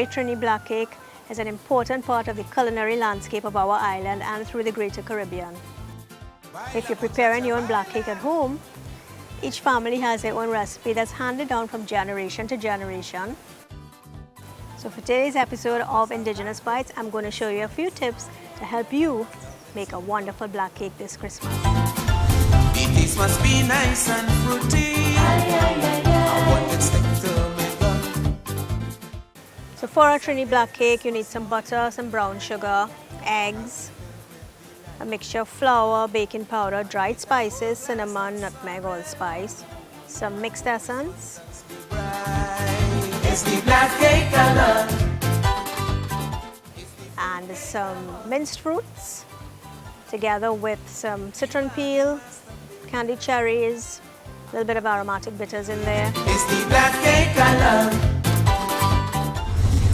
cake, Trini Black cake, is an important part of the culinary landscape of our island and through the greater Caribbean. If you're preparing your own black cake at home, each family has their own recipe that's handed down from generation to generation. So for today's episode of Indigenous Bites, I'm going to show you a few tips to help you make a wonderful black cake this Christmas. The taste must be nice and fruity. I want it stick to me gun. So for a Trini Black cake, you need some butter, some brown sugar, eggs, a mixture of flour, baking powder, dried spices, cinnamon, nutmeg, allspice, some mixed essence, It's the black cake color. and some minced fruits, together with some citron peel, candied cherries, a little bit of aromatic bitters in there. It's the black cake color.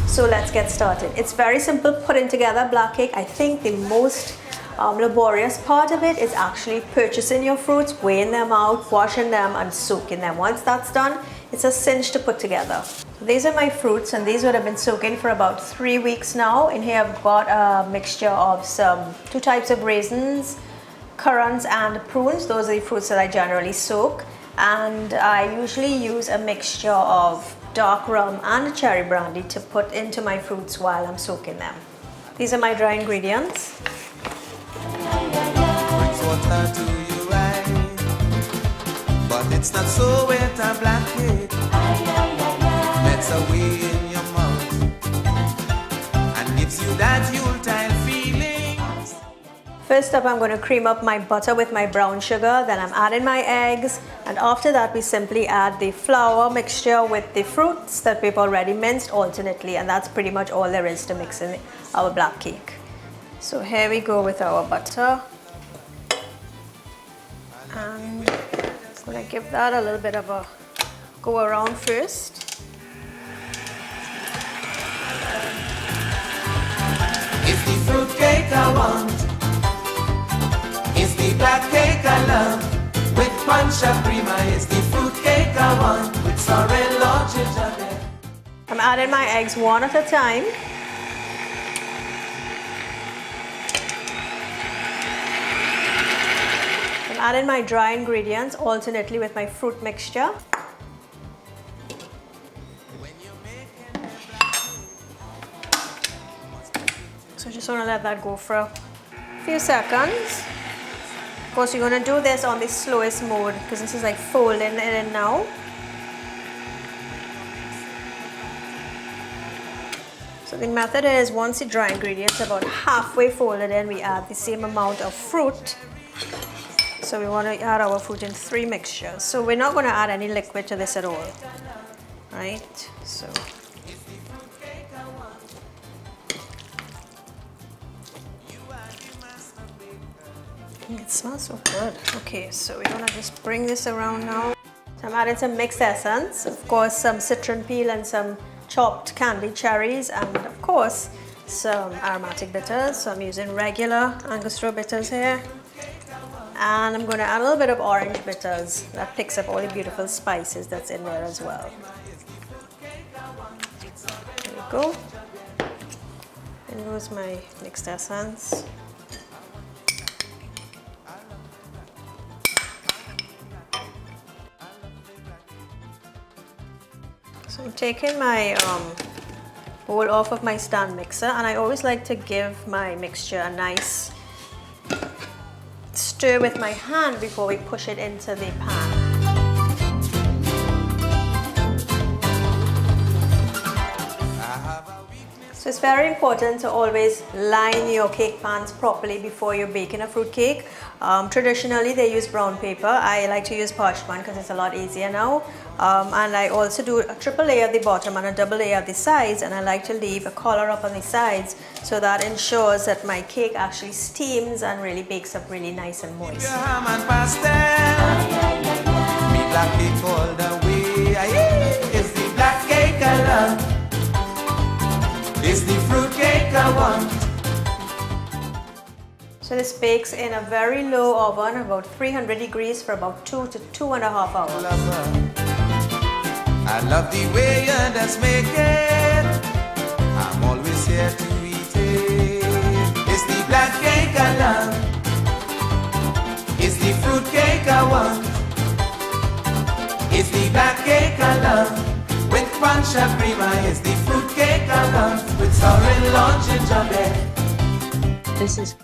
So let's get started. It's very simple putting together black cake. I think the most laborious part of it is actually purchasing your fruits, weighing them out, washing them, and soaking them. Once that's done, it's a cinch to put together. So these are my fruits, and these would have been soaking for about 3 weeks now. In here I've got a mixture of two types of raisins, currants, and prunes. Those are the fruits that I generally soak. And I usually use a mixture of dark rum and cherry brandy to put into my fruits while I'm soaking them. These are my dry ingredients. Brings water to your eye, but it's not so with a black cake. That's away in your mouth and gives you that Yuletide feelings. First up, I'm going to cream up my butter with my brown sugar. Then I'm adding my eggs, and after that we simply add the flour mixture with the fruits that we've already minced alternately, and that's pretty much all there is to mix in our black cake. So here we go with our butter, and I'm going to give that a little bit of a go around first. It's the fruit cake I want. It's the black cake I love. With punch of prima, it's the fruit cake I want. With sorrel or ginger. I'm adding my eggs one at a time. I'm adding my dry ingredients alternately with my fruit mixture. So just want to let that go for a few seconds. Of course, you're going to do this on the slowest mode because this is like folding it in now. So the method is, once the dry ingredients are about halfway folded in, we add the same amount of fruit. So we want to add our fruit in 3 mixtures. So we're not going to add any liquid to this at all, right? So it smells so good. Okay, so we're going to just bring this around now. So I'm adding some mixed essence, of course some citron peel and some chopped candied cherries, and of course some aromatic bitters. So I'm using regular Angostura bitters here. And I'm going to add a little bit of orange bitters. That picks up all the beautiful spices that's in there as well. There we go. And goes my mixed essence. So I'm taking my bowl off of my stand mixer, and I always like to give my mixture a nice stir with my hand before we push it into the pan. So it's very important to always line your cake pans properly before you're baking a fruit cake. Traditionally they use brown paper. I like to use parchment because it's a lot easier now. And I also do a triple layer at the bottom and a double layer at the sides, and I like to leave a collar up on the sides so that ensures that my cake actually steams and really bakes up really nice and moist. Ham and pastel. Me black cake all the way. It's the black cake I love. It's the fruit cake I want. So this bakes in a very low oven, about 300 degrees for about 2 to 2.5 hours. I love the way you just make it. I'm always here to eat it. It's the black cake I love. It's the fruit cake I want. It's the black cake I love. With pancha prima, it's the fruit cake I love. With sorrel or gingerbread. This is